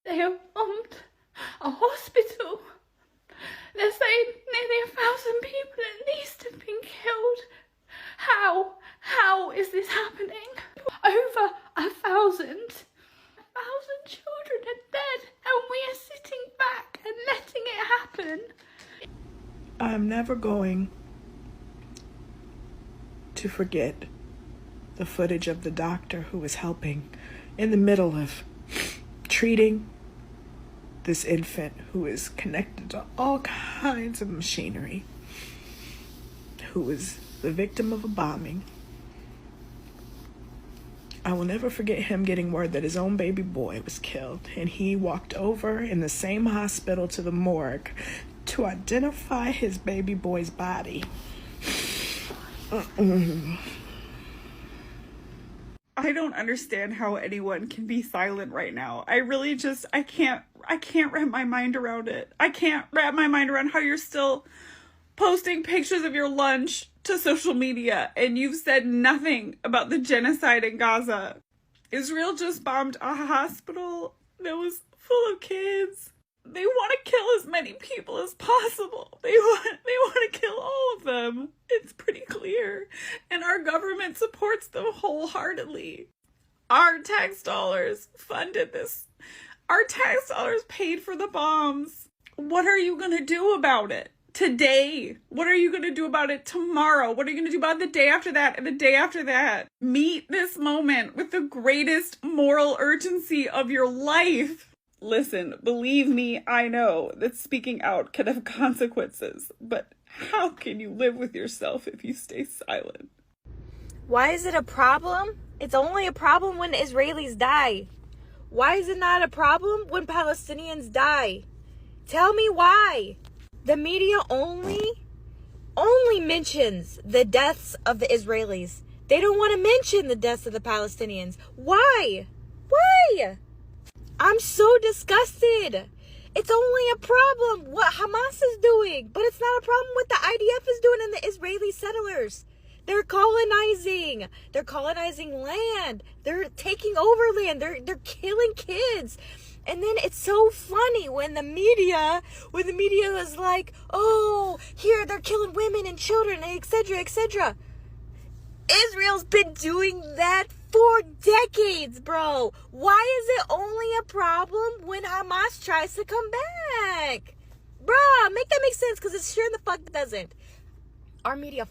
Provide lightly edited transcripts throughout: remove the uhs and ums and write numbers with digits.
They have bombed a hospital. They're saying nearly 1,000 people at least have been killed. How is this happening? Over 1,000 children are dead, and we are sitting back and letting it happen. I'm never going to forget the footage of the doctor who was helping in the middle of treating this infant who is connected to all kinds of machinery, who was the victim of a bombing. I will never forget him getting word that his own baby boy was killed, and he walked over in the same hospital to the morgue to identify his baby boy's body. I don't understand how anyone can be silent right now. I can't wrap my mind around it. I can't wrap my mind around how you're still posting pictures of your lunch to social media and you've said nothing about the genocide in Gaza. Israel just bombed a hospital that was full of kids. They want to kill as many people as possible. They want to kill all of them. It's pretty clear. And our government supports them wholeheartedly. Our tax dollars funded this. Our tax dollars paid for the bombs. What are you going to do about it today? What are you going to do about it tomorrow? What are you going to do about it the day after that and the day after that? Meet this moment with the greatest moral urgency of your life. Listen, believe me, I know that speaking out can have consequences, but how can you live with yourself if you stay silent? Why is it a problem? It's only a problem when Israelis die. Why is it not a problem when Palestinians die? Tell me why. The media only mentions the deaths of the Israelis. They don't want to mention the deaths of the Palestinians. Why? Why? I'm so disgusted. It's only a problem what Hamas is doing, but it's not a problem what the IDF is doing and the Israeli settlers. They're colonizing. They're colonizing land. They're taking over land. They're killing kids. And then it's so funny when the media is like, oh, here they're killing women and children, etc., etc. Israel's been doing that for decades, bro. Why is it only a problem when Hamas tries to come back? Bruh, make that make sense, because it sure in the fuck doesn't. Our media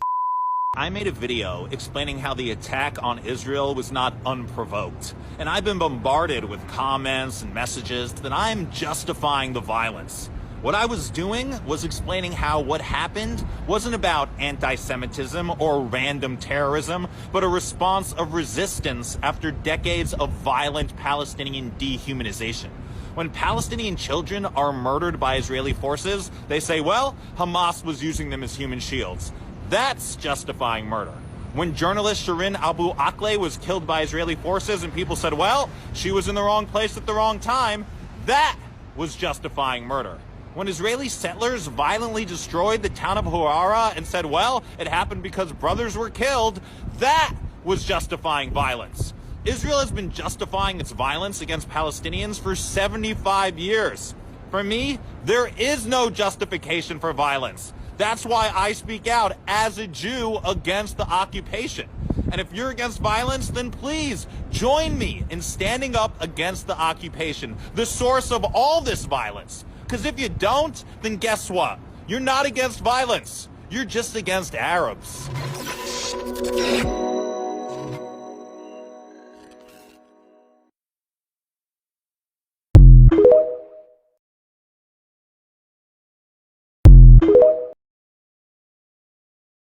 I made a video explaining how the attack on Israel was not unprovoked. And I've been bombarded with comments and messages that I'm justifying the violence. What I was doing was explaining how what happened wasn't about anti-Semitism or random terrorism, but a response of resistance after decades of violent Palestinian dehumanization. When Palestinian children are murdered by Israeli forces, they say, well, Hamas was using them as human shields. That's justifying murder. When journalist Shirin Abu Akleh was killed by Israeli forces and people said, well, she was in the wrong place at the wrong time, that was justifying murder. When Israeli settlers violently destroyed the town of Huara and said, well, it happened because brothers were killed, that was justifying violence. Israel has been justifying its violence against Palestinians for 75 years. For me, there is no justification for violence. That's why I speak out as a Jew against the occupation. And if you're against violence, then please join me in standing up against the occupation, the source of all this violence. Because if you don't, then guess what? You're not against violence. You're just against Arabs.